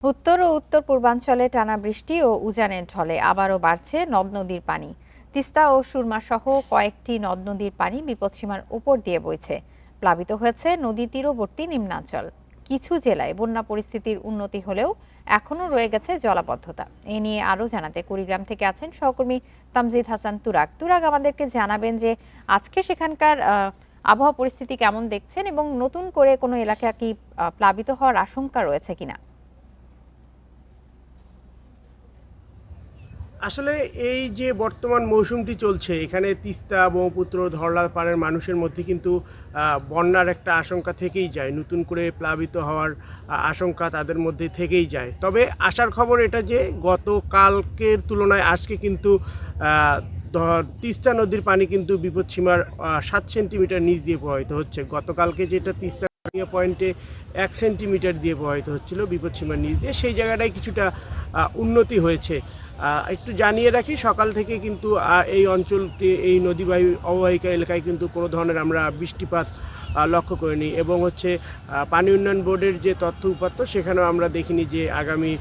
উত্তর ও উত্তর পূর্বাঞ্চলে টানা বৃষ্টি ও উজানের ঢলে আবারও বাড়ছে নদ নদীর পানি। তিস্তা ও সুরমা সহ কয়েকটি নদ নদীর পানি বিপদসীমার উপর দিয়ে বইছে। প্লাবিত হয়েছে নদী তীরবর্তী নিম্নাঞ্চল। কিছু জেলায় বন্যা পরিস্থিতির উন্নতি হলেও এখনও রয়ে গেছে জলাবদ্ধতা। এ নিয়ে আরও জানাতে কুড়িগ্রাম থেকে আছেন সহকর্মী তামজিদ হাসান তুরাগ। তুরাগ, আমাদেরকে জানাবেন যে আজকে সেখানকার আবহাওয়া পরিস্থিতি কেমন দেখছেন এবং নতুন করে কোনো এলাকা কি প্লাবিত হওয়ার আশঙ্কা রয়েছে কিনা? আসলে এই যে বর্তমান মৌসুমটি চলছে, এখানে তিস্তা, ব্রহ্মপুত্র, ধরলা পাড়ের মানুষের মধ্যে কিন্তু বন্যার একটা আশঙ্কা থেকেই যায়। নতুন করে প্লাবিত হওয়ার আশঙ্কা তাদের মধ্যে থেকেই যায়। তবে আশার খবর এটা যে গতকালকের তুলনায় আজকে কিন্তু তিস্তা নদীর পানি কিন্তু বিপদসীমার 7 সেন্টিমিটার নিচ দিয়ে প্রবাহিত হচ্ছে। গতকালকে যেটা তিস্তা পয়েন্টে 1 সেন্টিমিটার দিয়ে প্রবাহিত হচ্ছিল বিপদসীমার নিচ দিয়ে, সেই জায়গাটায় কিছুটা উন্নতি হয়েছে। একটু জানিয়ে রাখি, সকাল থেকে কিন্তু এই অঞ্চলটি, এই নদীবাহী অববাহিকা এলাকায় কিন্তু কোনো ধরনের আমরা বৃষ্টিপাত লক্ষ্য করিনি এবং পানি উন্নয়ন বোর্ডের যে তথ্য উপাত্ত সেখানেও আমরা দেখিনি যে আগামী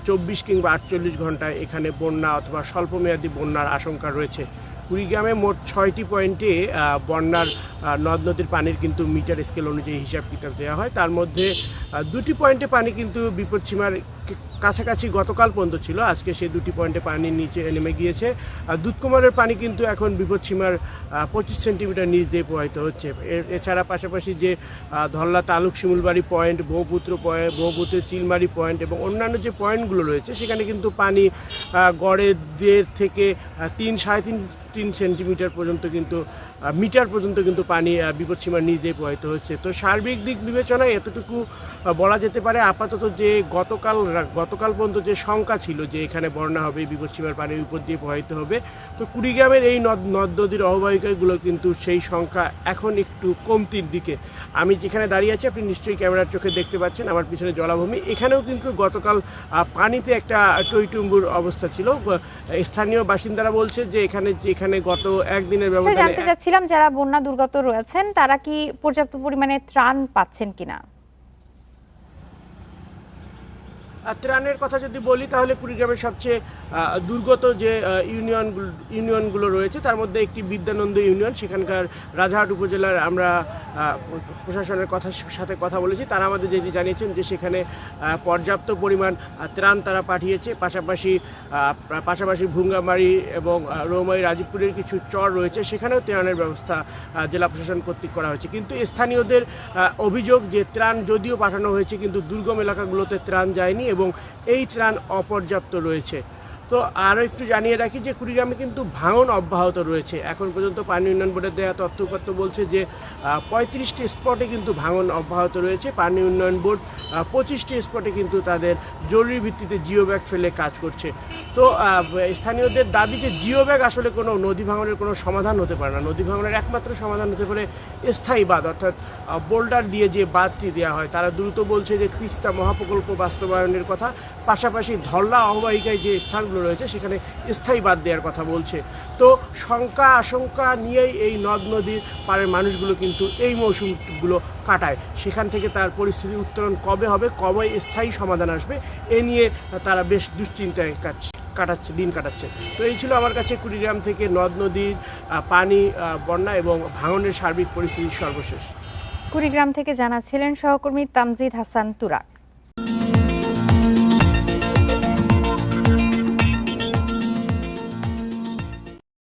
24 কিংবা 48 ঘন্টায় এখানে বন্যা অথবা স্বল্পমেয়াদী বন্যার আশঙ্কা রয়েছে। কুড়িগ্রামে মোট 6টি পয়েন্টে বন্যার নদ নদীর পানির কিন্তু মিটার স্কেল অনুযায়ী হিসাব কিতাব দেওয়া হয়। তার মধ্যে 2টি পয়েন্টে পানি কিন্তু বিপদসীমার কাছাকাছি গতকাল পর্যন্ত ছিল। আজকে সেই 2টি পয়েন্টে পানির নিচে নেমে গিয়েছে। দুধকুমারের পানি কিন্তু এখন বিপদসীমার 25 সেন্টিমিটার নিচ দিয়ে প্রবাহিত হচ্ছে। এছাড়া পাশাপাশি যে ধরলা তালুক শিমুলবাড়ি পয়েন্ট, ব্রহ্মপুত্রের চিলমারি পয়েন্ট এবং অন্যান্য যে পয়েন্টগুলো রয়েছে সেখানে কিন্তু পানি গড়ে 1.5 থেকে 3-3.5 সেন্টিমিটার পর্যন্ত কিন্তু মিটার পর্যন্ত কিন্তু পানি বিপদসীমার নিচ দিয়ে প্রবাহিত হচ্ছে। তো সার্বিক দিক বিবেচনায় এতটুকু বলা যেতে পারে আপাতত যে গতকাল পর্যন্ত যে শঙ্কা ছিল যে এখানে বন্যা হবে, বিপদসীমার পানির উপর দিয়ে প্রবাহিত হবে, তো কুড়িগ্রামের এই নদ নদীর অববাহিকাগুলো কিন্তু সেই সংখ্যা এখন একটু কমতির দিকে। আমি যেখানে দাঁড়িয়ে আছি, আপনি নিশ্চয়ই ক্যামেরার চোখে দেখতে পাচ্ছেন আমার পিছনে জলাভূমি। এখানেও কিন্তু গতকাল পানিতে একটা টইটুম্বুর অবস্থা ছিল। স্থানীয় বাসিন্দারা বলছে যে এখানে গত একদিনের ব্যবধানে জানতে চাচ্ছিলাম, যারা বন্যা দুর্গত রয়েছেন তারা কি পর্যাপ্ত পরিমাণে ত্রাণ পাচ্ছেন কিনা? ত্রাণের কথা যদি বলি তাহলে কুড়িগ্রামের সবচেয়ে দুর্গত যে ইউনিয়নগুলো রয়েছে তার মধ্যে একটি বিদ্যানন্দ ইউনিয়ন। সেখানকার রাজারহাট উপজেলার আমরা প্রশাসনের সাথে কথা বলেছি। তারা আমাদের যেটি জানিয়েছেন যে সেখানে পর্যাপ্ত পরিমাণ ত্রাণ তারা পাঠিয়েছে। পাশাপাশি ভুঙ্গামারি এবং রৌমারী রাজীবপুরের কিছু চর রয়েছে, সেখানেও ত্রাণের ব্যবস্থা জেলা প্রশাসন কর্তৃক করা হয়েছে। কিন্তু স্থানীয়দের অভিযোগ যে ত্রাণ যদিও পাঠানো হয়েছে কিন্তু দুর্গম এলাকাগুলোতে ত্রাণ যায়নি এবং এই ত্রাণ অপর্যাপ্ত রয়েছে। তো আরও একটু জানিয়ে রাখি যে কুড়িগ্রামে কিন্তু ভাঙন অব্যাহত রয়েছে। এখন পর্যন্ত পানি উন্নয়ন বোর্ডের দেওয়া তথ্যপত্র বলছে যে 35টি স্পটে কিন্তু ভাঙন অব্যাহত রয়েছে। পানি উন্নয়ন বোর্ড 25টি স্পটে কিন্তু তাদের জরুরি ভিত্তিতে জিও ব্যাগ ফেলে কাজ করছে। তো স্থানীয়দের দাবি যে জিও ব্যাগ আসলে কোনো নদী ভাঙনের কোনো সমাধান হতে পারে না। নদী ভাঙনের একমাত্র সমাধান হতে পারে স্থায়ী বাঁধ, অর্থাৎ বোল্ডার দিয়ে যে বাঁধটি দেওয়া হয়। তারা দ্রুত বলছে যে তিস্তা মহাপ্রকল্প বাস্তবায়নের কথা, পাশাপাশি ধরলা অববাহিকায় যে স্থানগুলো রয়েছে সেখানে স্থায়ী বাঁধ দেওয়ার কথা বলছে। তো আশঙ্কা নিয়েই এই নদ নদীর পাড়ের মানুষগুলো কিন্তু এই মৌসুমগুলো কাটায়। সেখান থেকে তার পরিস্থিতি উত্তরণ কবে হবে, কবে স্থায়ী সমাধান আসবে, এ নিয়ে তারা বেশ দুশ্চিন্তায় দিন কাটাচ্ছে। তো এই ছিল আমার কাছে কুড়িগ্রাম থেকে নদ নদীর পানি, বন্যা এবং ভাঙনের সার্বিক পরিস্থিতির সর্বশেষ। কুড়িগ্রাম থেকে জানাচ্ছিলেন সহকর্মী তামজিদ হাসান তুরাগ।